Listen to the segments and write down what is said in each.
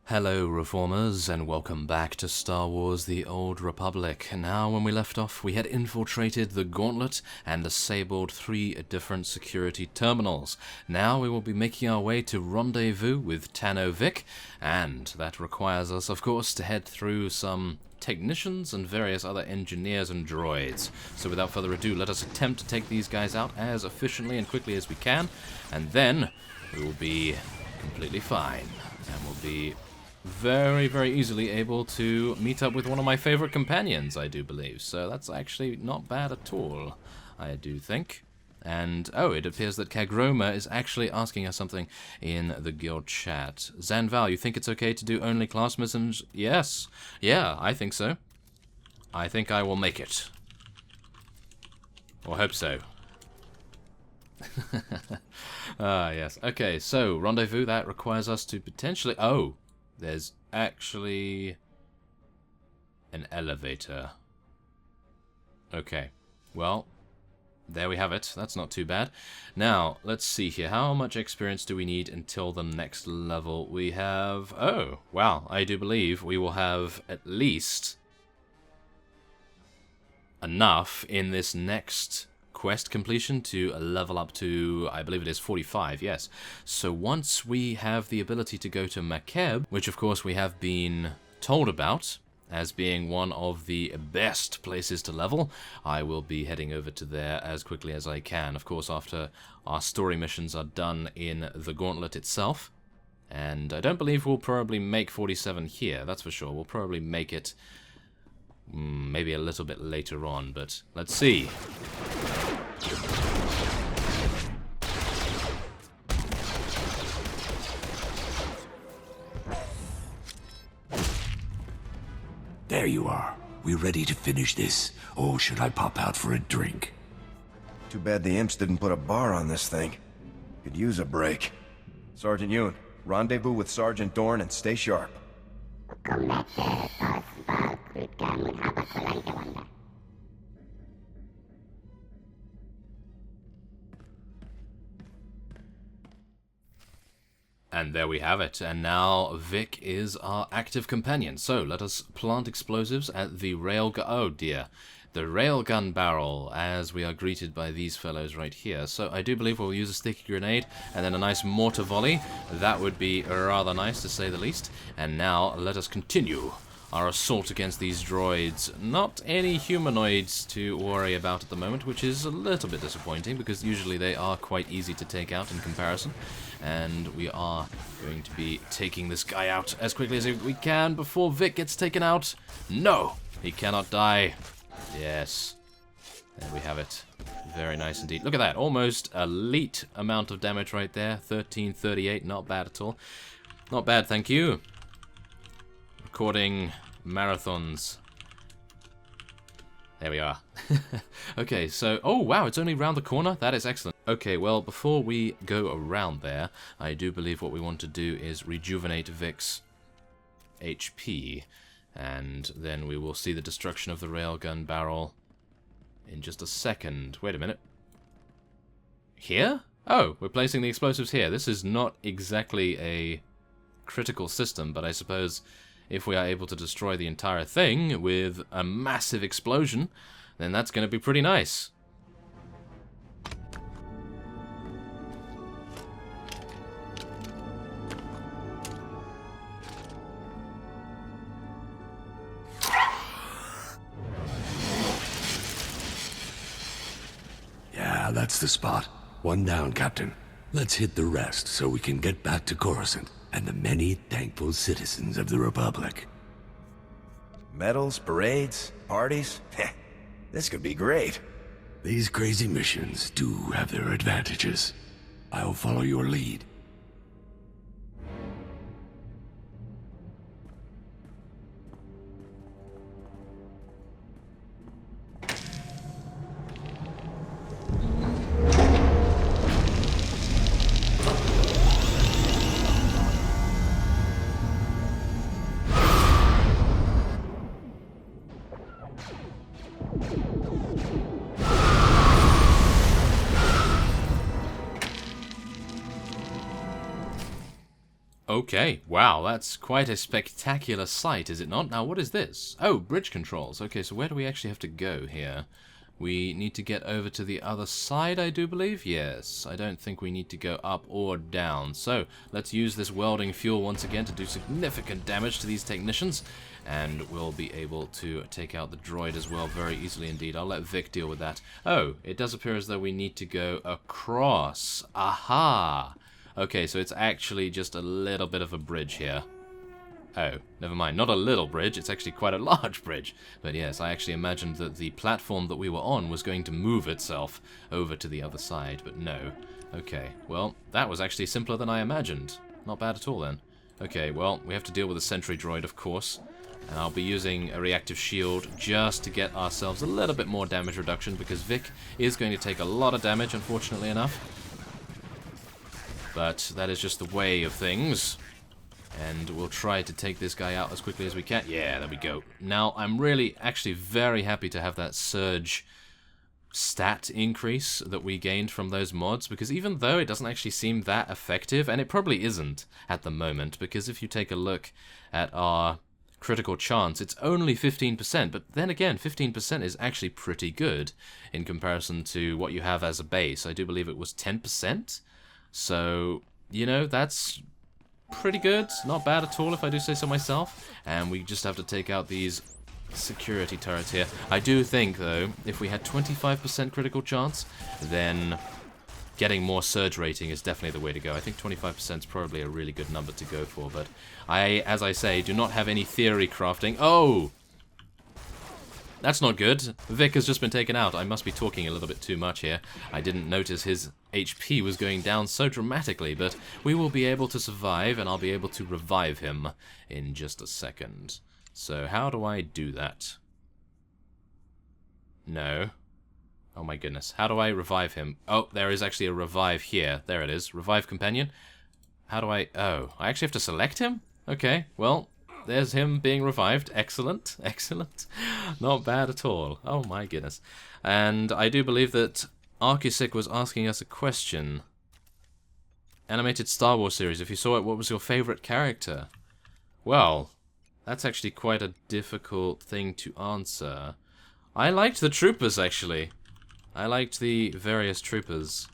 Hello Reformers, and welcome back to Star Wars The Old Republic. Now, when we left off, we had infiltrated the Gauntlet and disabled 3 different security terminals. Now we will be making our way to rendezvous with Tanno Vic, and that requires us, of course, to head through some technicians and various other engineers and droids. So without further ado, let us attempt to take these guys out as efficiently and quickly as we can, and then we will be completely fine, and we'll be very, very easily able to meet up with one of my favorite companions, I do believe. So that's actually not bad at all, I do think. And, oh, it appears that Kagroma is actually asking us something in the guild chat. Zanval, you think it's okay to do only class missions? Yes. Yeah, I think so. I think I will make it. Or hope so. Ah, yes. Okay, so, rendezvous, that requires us to potentially... Oh! There's actually an elevator. Okay, well, there we have it. That's not too bad. Now, let's see here. How much experience do we need until the next level? We have... Oh, wow, I do believe we will have at least enough in this next quest completion to level up to, I believe it is 45, yes. So once we have the ability to go to Makeb, which of course we have been told about as being one of the best places to level, I will be heading over to there as quickly as I can. Of course, after our story missions are done in the Gauntlet itself. And I don't believe we'll probably make 47 here, that's for sure. We'll probably make it maybe a little bit later on, but let's see. There you are. We ready to finish this, or should I pop out for a drink? Too bad the imps didn't put a bar on this thing. Could use a break. Sergeant Yoon, rendezvous with Sergeant Dorn and stay sharp. And there we have it, and now Vic is our active companion. So let us plant explosives at the railgun. Oh dear, the railgun barrel, as we are greeted by these fellows right here. So I do believe we'll use a sticky grenade and then a nice mortar volley. That would be rather nice, to say the least. And now let us continue our assault against these droids. Not any humanoids to worry about at the moment, which is a little bit disappointing because usually they are quite easy to take out in comparison. And we are going to be taking this guy out as quickly as we can before Vic gets taken out. No! He cannot die. Yes. There we have it. Very nice indeed. Look at that. Almost elite amount of damage right there. 1338. Not bad at all. Not bad, thank you. Recording marathons. There we are. Okay, so... Oh, wow, it's only round the corner? That is excellent. Okay, well, before we go around there, I do believe what we want to do is rejuvenate Vic's HP. And then we will see the destruction of the railgun barrel in just a second. Wait a minute. Here? Oh, we're placing the explosives here. This is not exactly a critical system, but I suppose if we are able to destroy the entire thing with a massive explosion, then that's going to be pretty nice. Yeah, that's the spot. One down, Captain. Let's hit the rest so we can get back to Coruscant and the many thankful citizens of the Republic. Medals, parades, parties? This could be great. These crazy missions do have their advantages. I'll follow your lead. Okay, wow, that's quite a spectacular sight, is it not? Now, what is this? Oh, bridge controls. Okay, so where do we actually have to go here? We need to get over to the other side, I do believe. Yes, I don't think we need to go up or down. So, let's use this welding fuel once again to do significant damage to these technicians. And we'll be able to take out the droid as well very easily indeed. I'll let Vic deal with that. Oh, it does appear as though we need to go across. Aha! Okay, so it's actually just a little bit of a bridge here. Oh, never mind. Not a little bridge, it's actually quite a large bridge. But yes, I actually imagined that the platform that we were on was going to move itself over to the other side, but no. Okay, well, that was actually simpler than I imagined. Not bad at all then. Okay, well, we have to deal with a sentry droid, of course. And I'll be using a reactive shield just to get ourselves a little bit more damage reduction, because Vic is going to take a lot of damage, unfortunately enough. But that is just the way of things. And we'll try to take this guy out as quickly as we can. Yeah, there we go. Now, I'm really, actually very happy to have that surge stat increase that we gained from those mods, because even though it doesn't actually seem that effective, and it probably isn't at the moment, because if you take a look at our critical chance, it's only 15%, but then again, 15% is actually pretty good in comparison to what you have as a base. I do believe it was 10%. So, you know, that's pretty good. Not bad at all, if I do say so myself. And we just have to take out these security turrets here. I do think, though, if we had 25% critical chance, then getting more surge rating is definitely the way to go. I think 25% is probably a really good number to go for, but I, as I say, do not have any theory crafting. Oh! That's not good. Vic has just been taken out. I must be talking a little bit too much here. I didn't notice his HP was going down so dramatically, but we will be able to survive, and I'll be able to revive him in just a second. So how do I do that? No. Oh my goodness. How do I revive him? Oh, there is actually a revive here. There it is. Revive companion. How do I... Oh, I actually have to select him? Okay, well... There's him being revived. Excellent, excellent. Not bad at all. Oh my goodness. And I do believe that Arcusik was asking us a question. Animated Star Wars series. If you saw it, what was your favorite character? Well, that's actually quite a difficult thing to answer. I liked the troopers, actually. I liked the various troopers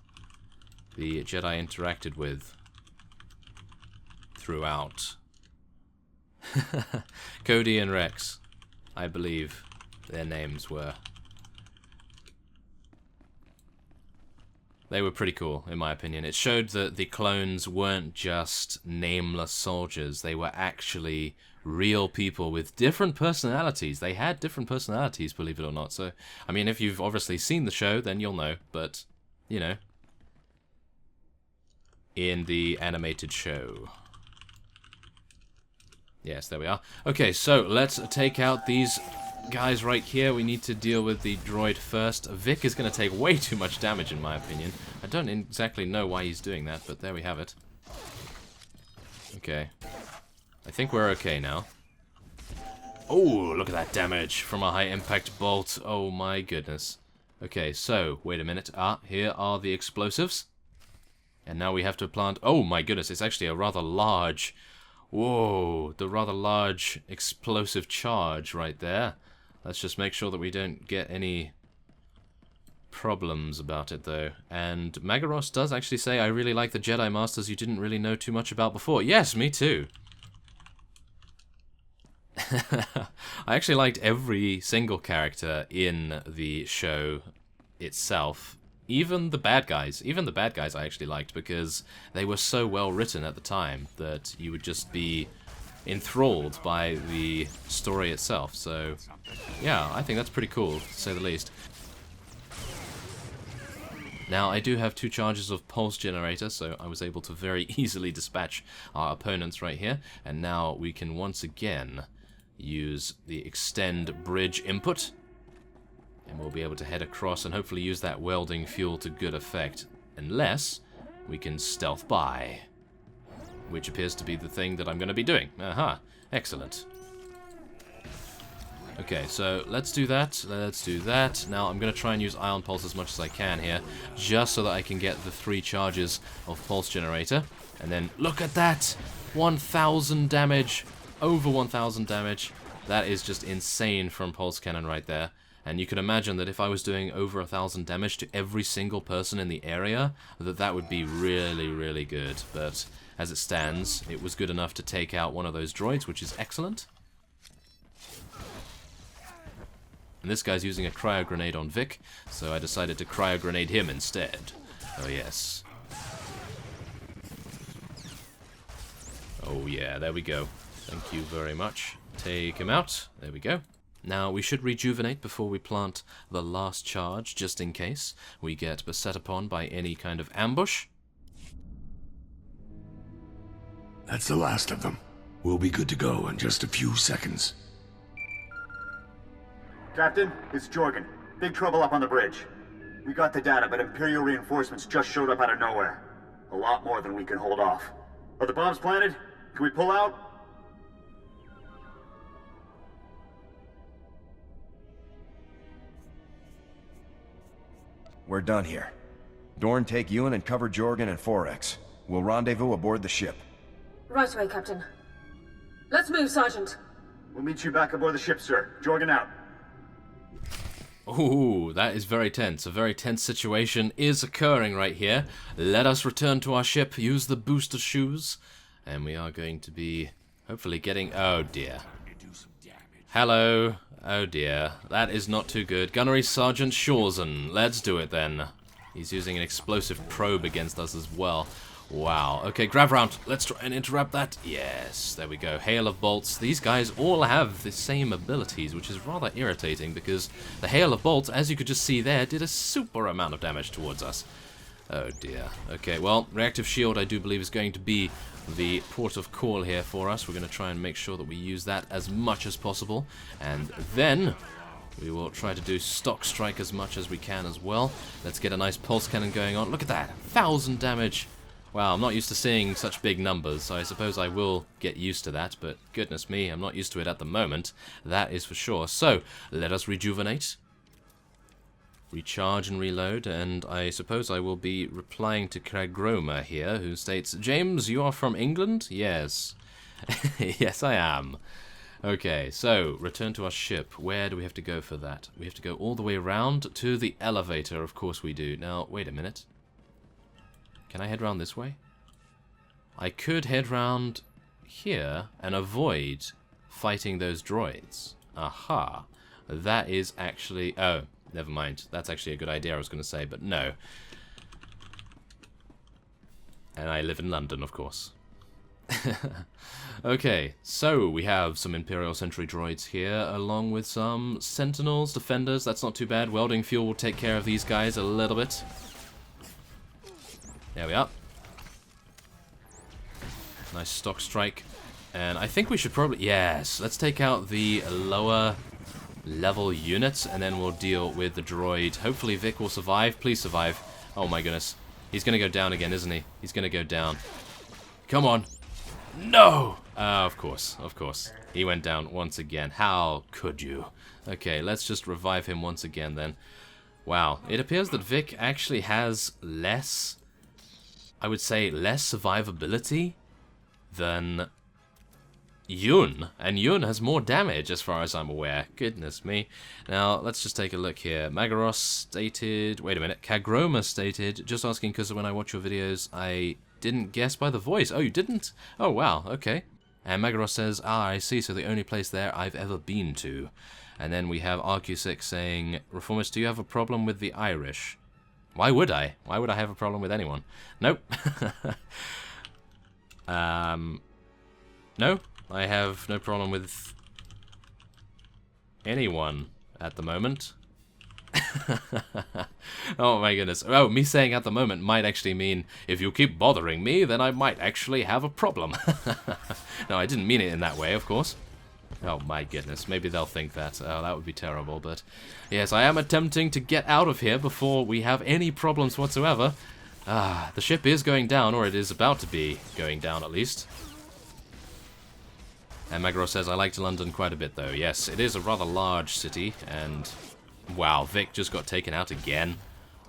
the Jedi interacted with throughout. Cody and Rex, I believe their names were. They were pretty cool, in my opinion. It showed that the clones weren't just nameless soldiers. They were actually real people with different personalities. They had different personalities, believe it or not. So, I mean, if you've obviously seen the show, then you'll know. But, you know, in the animated show. Yes, there we are. Okay, so let's take out these guys right here. We need to deal with the droid first. Vic is going to take way too much damage, in my opinion. I don't exactly know why he's doing that, but there we have it. Okay. I think we're okay now. Oh, look at that damage from a high-impact bolt. Oh, my goodness. Okay, so, wait a minute. Ah, here are the explosives. And now we have to plant... Oh, my goodness, it's actually a rather large... Whoa, the rather large explosive charge right there. Let's just make sure that we don't get any problems about it, though. And Magaros does actually say, I really like the Jedi Masters you didn't really know too much about before. Yes, me too. I actually liked every single character in the show itself. Even the bad guys I actually liked, because they were so well written at the time that you would just be enthralled by the story itself. So, yeah, I think that's pretty cool, to say the least. Now, I do have 2 charges of pulse generator, so I was able to very easily dispatch our opponents right here. And now we can once again use the extend bridge input. And we'll be able to head across and hopefully use that welding fuel to good effect. Unless we can stealth by. Which appears to be the thing that I'm going to be doing. Aha, excellent. Okay, so let's do that. Let's do that. Now I'm going to try and use Ion Pulse as much as I can here, just so that I can get the 3 charges of Pulse Generator. And then look at that! 1,000 damage! Over 1,000 damage. That is just insane from Pulse Cannon right there. And you can imagine that if I was doing over 1,000 damage to every single person in the area, that would be really, really good. But as it stands, it was good enough to take out one of those droids, which is excellent. And this guy's using a cryo grenade on Vic, so I decided to cryo grenade him instead. Oh yes. Oh yeah, there we go. Thank you very much. Take him out. There we go. Now, we should rejuvenate before we plant the last charge, just in case we get beset upon by any kind of ambush. That's the last of them. We'll be good to go in just a few seconds. Captain, it's Jorgen. Big trouble up on the bridge. We got the data, but Imperial reinforcements just showed up out of nowhere. A lot more than we can hold off. Are the bombs planted? Can we pull out? We're done here. Dorn, take Ewan and cover Jorgen and Forex. We'll rendezvous aboard the ship. Right away, Captain. Let's move, Sergeant. We'll meet you back aboard the ship, sir. Jorgen out. Ooh, that is very tense. A very tense situation is occurring right here. Let us return to our ship, use the booster shoes, and we are going to be hopefully getting... Oh dear. Hello. Oh dear. That is not too good. Gunnery Sergeant Shawson. Let's do it then. He's using an explosive probe against us as well. Wow. Okay, grab round. Let's try and interrupt that. Yes, there we go. Hail of bolts. These guys all have the same abilities, which is rather irritating because the hail of bolts, as you could just see there, did a super amount of damage towards us. Oh dear. Okay, well, reactive shield I do believe is going to be the port of call here for us. We're going to try and make sure that we use that as much as possible. And then we will try to do stock strike as much as we can as well. Let's get a nice pulse cannon going on. Look at that. 1,000 damage. Wow, I'm not used to seeing such big numbers, so I suppose I will get used to that, but goodness me, I'm not used to it at the moment. That is for sure. So, let us rejuvenate. Recharge and reload, and I suppose I will be replying to Kragroma here, who states, James, you are from England? Yes. Yes, I am. Okay, so, return to our ship. Where do we have to go for that? We have to go all the way around to the elevator, of course we do. Now, wait a minute. Can I head round this way? I could head round here and avoid fighting those droids. Aha. That is actually... Oh, never mind. That's actually a good idea, I was going to say, but no. And I live in London, of course. Okay, so we have some Imperial Sentry droids here, along with some Sentinels, Defenders. That's not too bad. Welding fuel will take care of these guys a little bit. There we are. Nice stock strike. And I think we should probably... Yes, let's take out the lower level units, and then we'll deal with the droid. Hopefully Vic will survive. Please survive. Oh my goodness. He's going to go down again, isn't he? He's going to go down. Come on. No! Of course, of course. He went down once again. How could you? Okay, let's just revive him once again then. Wow. It appears that Vic actually has less... I would say less survivability than Yun. And Yun has more damage as far as I'm aware. Goodness me. Now, let's just take a look here. Magaros stated... Wait a minute. Kagroma stated... Just asking because when I watch your videos, I didn't guess by the voice. Oh, you didn't? Oh, wow. Okay. And Magaros says, I see. So the only place there I've ever been to. And then we have RQ6 saying, Reformist, do you have a problem with the Irish? Why would I? Why would I have a problem with anyone? Nope. No, I have no problem with anyone at the moment. Oh my goodness. Oh, me saying at the moment might actually mean if you keep bothering me, then I might actually have a problem. No, I didn't mean it in that way, of course. Oh my goodness, maybe they'll think that. Oh, that would be terrible, but... Yes, I am attempting to get out of here before we have any problems whatsoever. Ah, the ship is going down, or it is about to be going down at least. And Magro says, I liked London quite a bit, though. Yes, it is a rather large city, and... Wow, Vic just got taken out again.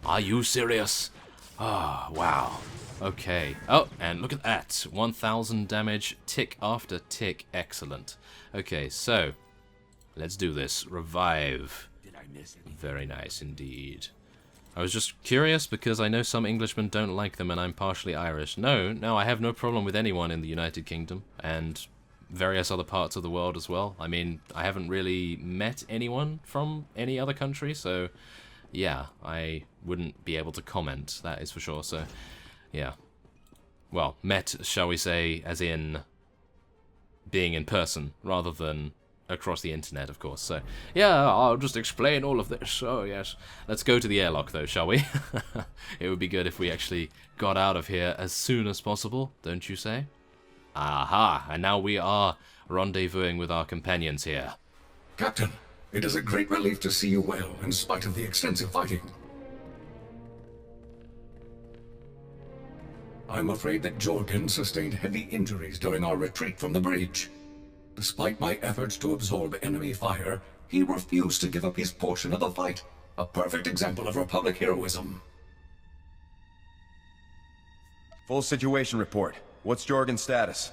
Are you serious? Ah, wow. Okay. Oh, and look at that. 1,000 damage, tick after tick. Excellent. Okay, so... Let's do this. Revive. Did I miss anything? Very nice indeed. I was just curious because I know some Englishmen don't like them and I'm partially Irish. No, I have no problem with anyone in the United Kingdom and various other parts of the world as well. I mean, I haven't really met anyone from any other country, so yeah, I wouldn't be able to comment, that is for sure. So, yeah. Well, met, shall we say, as in being in person rather than across the internet, of course. So, yeah, I'll just explain all of this. Oh, yes. Let's go to the airlock, though, shall we? It would be good if we actually got out of here as soon as possible, don't you say? Aha, and now we are rendezvousing with our companions here. Captain, it is a great relief to see you well, in spite of the extensive fighting. I'm afraid that Jorgen sustained heavy injuries during our retreat from the bridge. Despite my efforts to absorb enemy fire, he refused to give up his portion of the fight. A perfect example of Republic heroism. Full situation report. What's Jorgen's status?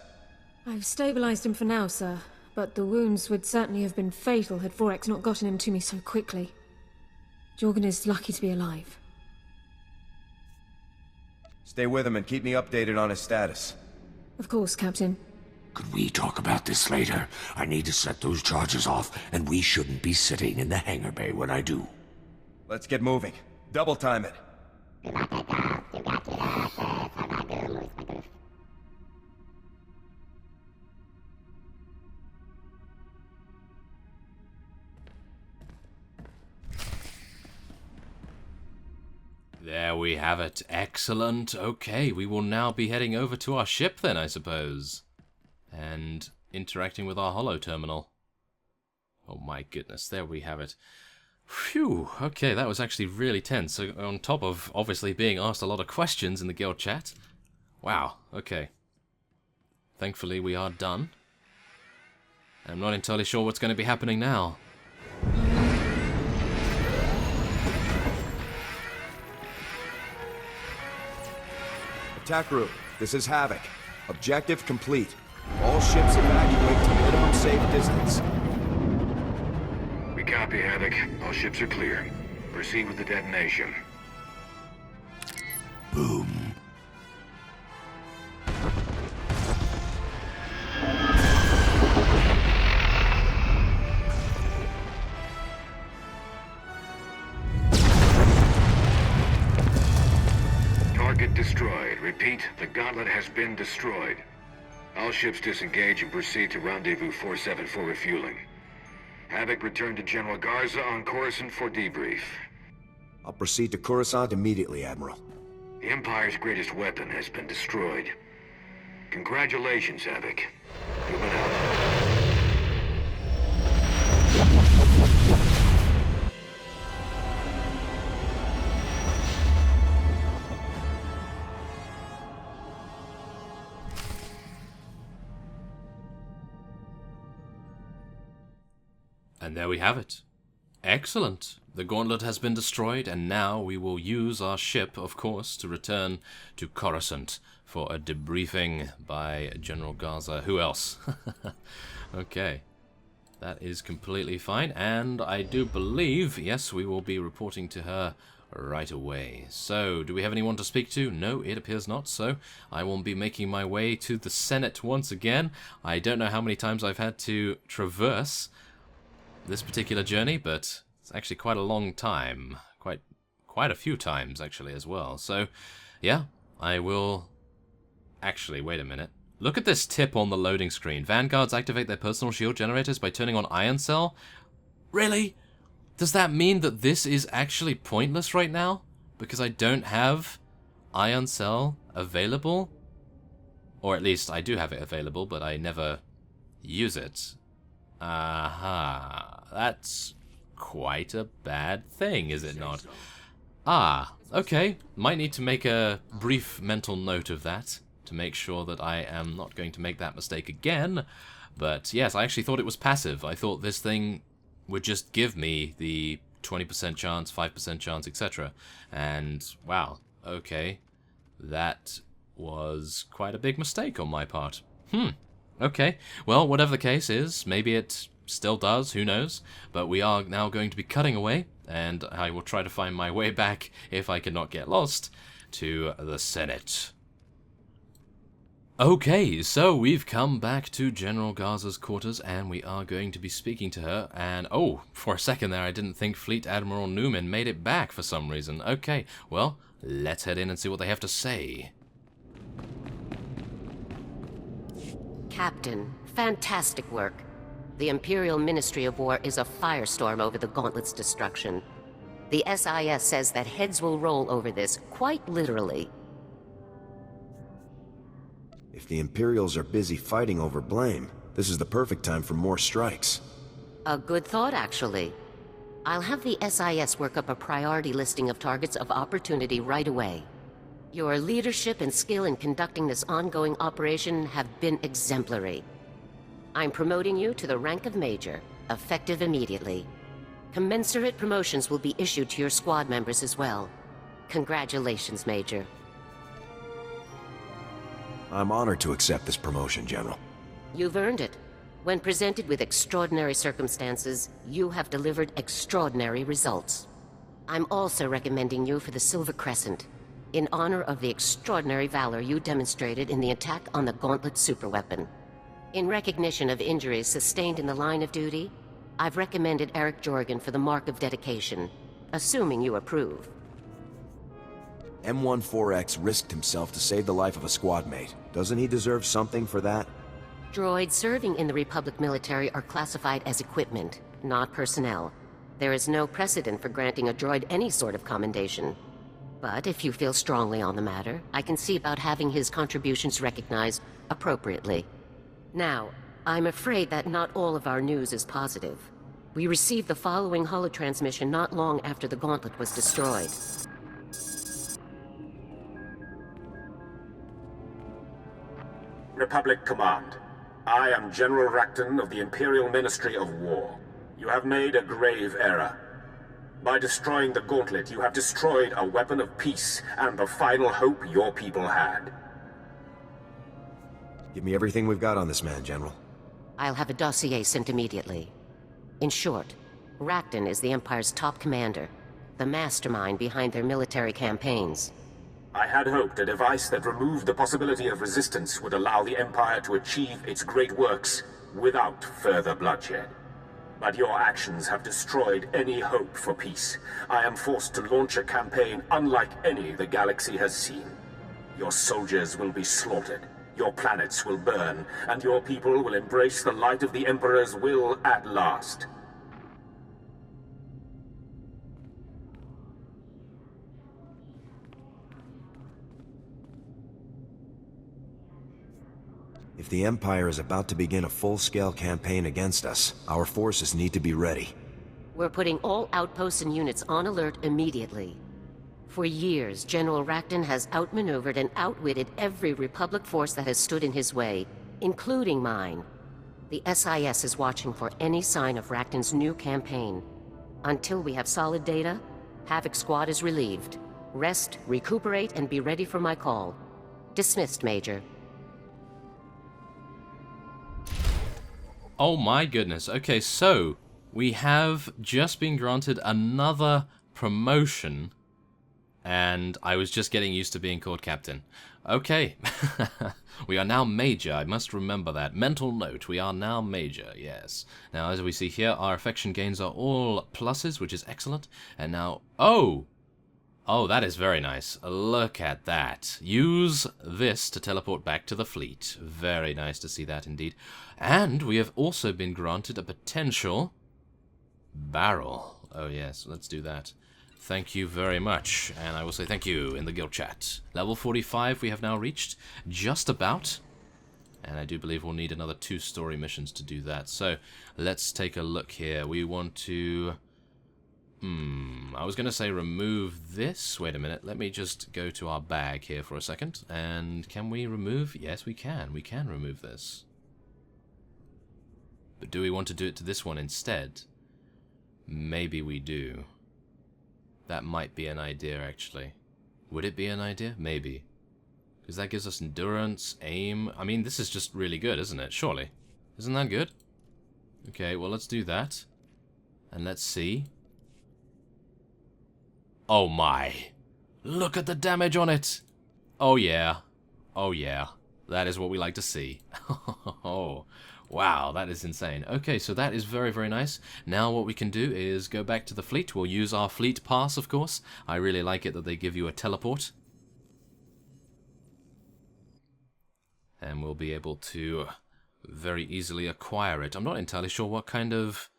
I've stabilized him for now, sir. But the wounds would certainly have been fatal had Vorex not gotten him to me so quickly. Jorgen is lucky to be alive. Stay with him and keep me updated on his status. Of course, Captain. Could we talk about this later? I need to set those charges off, and we shouldn't be sitting in the hangar bay when I do. Let's get moving. Double time it. There we have it. Excellent. Okay, we will now be heading over to our ship then, I suppose. And interacting with our holo terminal. Oh my goodness, there we have it. Phew, okay, that was actually really tense. So on top of obviously being asked a lot of questions in the guild chat. Wow, okay. Thankfully we are done. I'm not entirely sure what's going to be happening now. Attack group, this is Havoc. Objective complete. All ships evacuate to minimum safe distance. We copy, Havoc. All ships are clear. Proceed with the detonation. Boom. Target destroyed. Repeat, the gauntlet has been destroyed. All ships disengage and proceed to Rendezvous 47 for refueling. Havoc, return to General Garza on Coruscant for debrief. I'll proceed to Coruscant immediately, Admiral. The Empire's greatest weapon has been destroyed. Congratulations, Havoc. Moving out. And there we have it. Excellent. The gauntlet has been destroyed, and now we will use our ship, of course, to return to Coruscant for a debriefing by General Garza. Who else? Okay. That is completely fine, and I do believe, yes, we will be reporting to her right away. So, do we have anyone to speak to? No, it appears not, so I will be making my way to the Senate once again. I don't know how many times I've had to traverse this particular journey, but it's actually quite a long time. Quite a few times, actually, as well. So, yeah, I will... Actually, wait a minute. Look at this tip on the loading screen. Vanguards activate their personal shield generators by turning on Iron Cell? Really? Does that mean that this is actually pointless right now? Because I don't have Iron Cell available? Or at least I do have it available, but I never use it. Aha. That's quite a bad thing, is it not? Ah, okay. Might need to make a brief mental note of that to make sure that I am not going to make that mistake again. But yes, I actually thought it was passive. I thought this thing would just give me the 20% chance, 5% chance, etc. And wow, okay, that was quite a big mistake on my part. Okay, well, whatever the case is, maybe it still does, who knows, but we are now going to be cutting away, and I will try to find my way back, if I cannot get lost, to the Senate. Okay, so we've come back to General Garza's quarters, and we are going to be speaking to her, and oh, for a second there I didn't think Fleet Admiral Newman made it back for some reason. Okay, well, let's head in and see what they have to say. Captain, fantastic work. The Imperial Ministry of War is a firestorm over the Gauntlet's destruction. The SIS says that heads will roll over this, quite literally. If the Imperials are busy fighting over blame, this is the perfect time for more strikes. A good thought, actually. I'll have the SIS work up a priority listing of targets of opportunity right away. Your leadership and skill in conducting this ongoing operation have been exemplary. I'm promoting you to the rank of Major, effective immediately. Commensurate promotions will be issued to your squad members as well. Congratulations, Major. I'm honored to accept this promotion, General. You've earned it. When presented with extraordinary circumstances, you have delivered extraordinary results. I'm also recommending you for the Silver Crescent, in honor of the extraordinary valor you demonstrated in the attack on the Gauntlet superweapon. In recognition of injuries sustained in the line of duty, I've recommended Eric Jorgen for the Mark of Dedication, assuming you approve. M14X risked himself to save the life of a squad mate. Doesn't he deserve something for that? Droids serving in the Republic military are classified as equipment, not personnel. There is no precedent for granting a droid any sort of commendation. But if you feel strongly on the matter, I can see about having his contributions recognized appropriately. Now, I'm afraid that not all of our news is positive. We received the following holotransmission not long after the Gauntlet was destroyed. Republic Command. I am General Racton of the Imperial Ministry of War. You have made a grave error. By destroying the Gauntlet, you have destroyed a weapon of peace and the final hope your people had. Give me everything we've got on this man, General. I'll have a dossier sent immediately. In short, Racton is the Empire's top commander, the mastermind behind their military campaigns. I had hoped a device that removed the possibility of resistance would allow the Empire to achieve its great works without further bloodshed. But your actions have destroyed any hope for peace. I am forced to launch a campaign unlike any the galaxy has seen. Your soldiers will be slaughtered, your planets will burn, and your people will embrace the light of the Emperor's will at last. If the Empire is about to begin a full-scale campaign against us, our forces need to be ready. We're putting all outposts and units on alert immediately. For years, General Racton has outmaneuvered and outwitted every Republic force that has stood in his way, including mine. The SIS is watching for any sign of Racton's new campaign. Until we have solid data, Havoc Squad is relieved. Rest, recuperate, and be ready for my call. Dismissed, Major. Oh my goodness. Okay, so we have just been granted another promotion, and I was just getting used to being called Captain. Okay, we are now Major. I must remember that. Mental note, we are now Major, yes. Now, as we see here, our affection gains are all pluses, which is excellent. And now, oh, that is very nice. Look at that. Use this to teleport back to the fleet. Very nice to see that indeed. And we have also been granted a potential barrel. Oh yes, let's do that. Thank you very much. And I will say thank you in the guild chat. Level 45 we have now reached. Just about. And I do believe we'll need another 2 story missions to do that. So let's take a look here. We want to... I was going to say remove this. Wait a minute. Let me just go to our bag here for a second. And can we remove? Yes, we can. We can remove this. But do we want to do it to this one instead? Maybe we do. That might be an idea, actually. Would it be an idea? Maybe. Because that gives us endurance, aim. I mean, this is just really good, isn't it? Surely. Isn't that good? Okay, well, let's do that. And let's see. Oh my. Look at the damage on it. Oh yeah. Oh yeah. That is what we like to see. Oh, wow, that is insane. Okay, so that is very, very nice. Now what we can do is go back to the fleet. We'll use our fleet pass, of course. I really like it that they give you a teleport. And we'll be able to very easily acquire it. I'm not entirely sure what kind of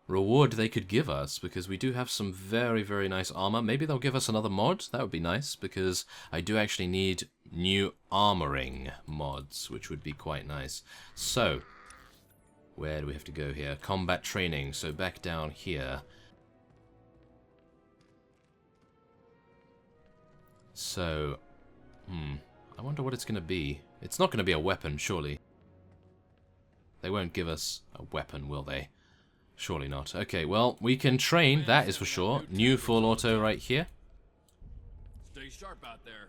reward they could give us, because we do have some very, very nice armor. Maybe they'll give us another mod. That would be nice, because I do actually need new armoring mods, which would be quite nice. So, where do we have to go here? Combat training. So back down here. So, I wonder what it's going to be. It's not going to be a weapon, surely. They won't give us a weapon, will they? Surely not. Okay, well, we can train, that is for sure. New full auto right here. Stay sharp out there.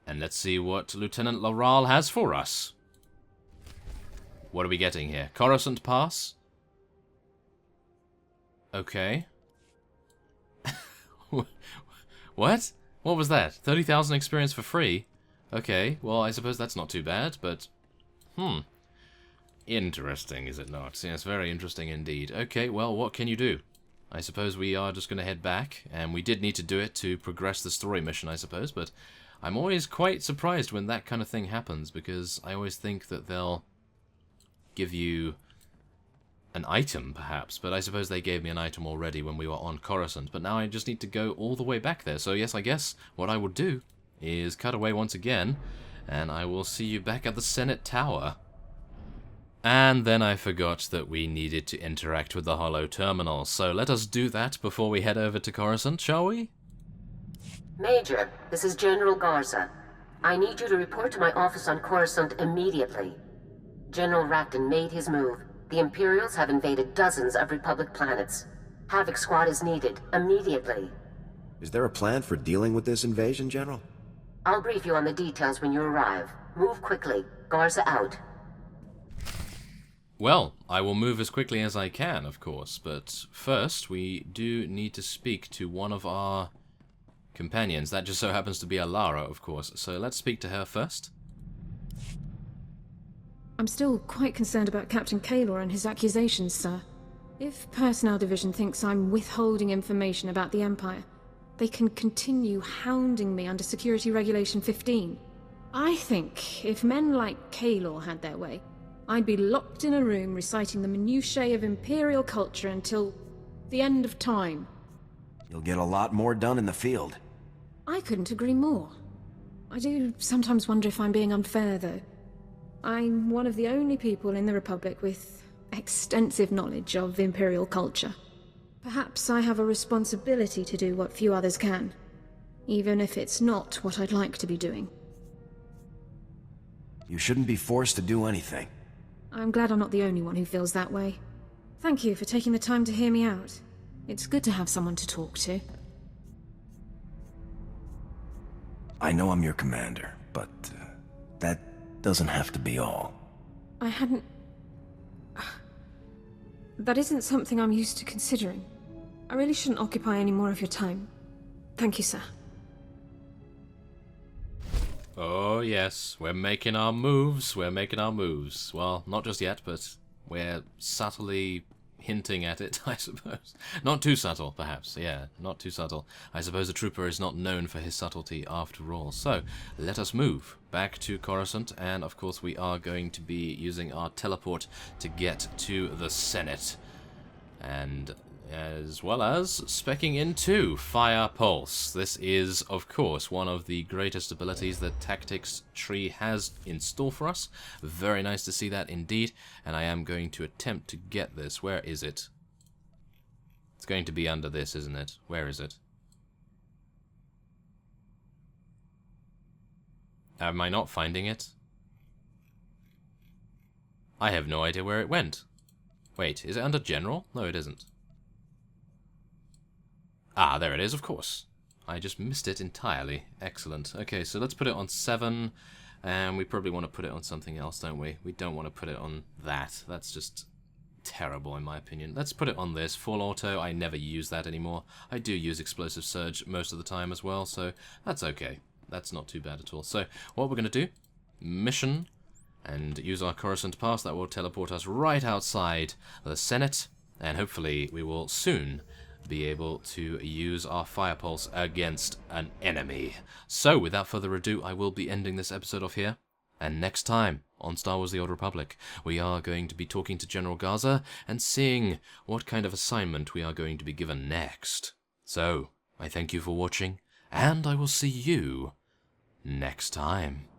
And let's see what Lieutenant Laral has for us. What are we getting here? Coruscant Pass? Okay. What? What was that? 30,000 experience for free? Okay, well, I suppose that's not too bad, but... Interesting, is it not? Yes, very interesting indeed. Okay, well, what can you do? I suppose we are just going to head back, and we did need to do it to progress the story mission, I suppose, but I'm always quite surprised when that kind of thing happens, because I always think that they'll give you an item, perhaps, but I suppose they gave me an item already when we were on Coruscant, but now I just need to go all the way back there. So yes, I guess what I will do is cut away once again, and I will see you back at the Senate Tower. And then I forgot that we needed to interact with the Holo Terminal, so let us do that before we head over to Coruscant, shall we? Major, this is General Garza. I need you to report to my office on Coruscant immediately. General Racton made his move. The Imperials have invaded dozens of Republic planets. Havoc Squad is needed, immediately. Is there a plan for dealing with this invasion, General? I'll brief you on the details when you arrive. Move quickly. Garza out. Well, I will move as quickly as I can, of course, but first we do need to speak to one of our companions. That just so happens to be Alara, of course, so let's speak to her first. I'm still quite concerned about Captain Kaylor and his accusations, sir. If Personnel Division thinks I'm withholding information about the Empire, they can continue hounding me under Security Regulation 15. I think if men like Kaylor had their way, I'd be locked in a room reciting the minutiae of Imperial culture until the end of time. You'll get a lot more done in the field. I couldn't agree more. I do sometimes wonder if I'm being unfair, though. I'm one of the only people in the Republic with extensive knowledge of Imperial culture. Perhaps I have a responsibility to do what few others can, even if it's not what I'd like to be doing. You shouldn't be forced to do anything. I'm glad I'm not the only one who feels that way. Thank you for taking the time to hear me out. It's good to have someone to talk to. I know I'm your commander, but that doesn't have to be all. I hadn't... That isn't something I'm used to considering. I really shouldn't occupy any more of your time. Thank you, sir. Oh yes, we're making our moves, Well, not just yet, but we're subtly hinting at it, I suppose. Not too subtle, perhaps, yeah, not too subtle. I suppose a trooper is not known for his subtlety after all. So, let us move back to Coruscant, and of course we are going to be using our teleport to get to the Senate. And as well as specking into Fire Pulse. This is, of course, one of the greatest abilities that Tactics Tree has in store for us. Very nice to see that indeed, and I am going to attempt to get this. Where is it? It's going to be under this, isn't it? Where is it? Am I not finding it? I have no idea where it went. Wait, is it under General? No, it isn't. Ah, there it is, of course. I just missed it entirely. Excellent. Okay, so let's put it on 7, and we probably want to put it on something else, don't we? We don't want to put it on that. That's just terrible, in my opinion. Let's put it on this. Full auto, I never use that anymore. I do use Explosive Surge most of the time as well, so that's okay. That's not too bad at all. So, what we're going to do, mission, and use our Coruscant Pass. That will teleport us right outside the Senate, and hopefully we will soon be able to use our Fire Pulse against an enemy. So, without further ado, I will be ending this episode off here. And next time on Star Wars The Old Republic, we are going to be talking to General Garza and seeing what kind of assignment we are going to be given next. So, I thank you for watching, and I will see you next time.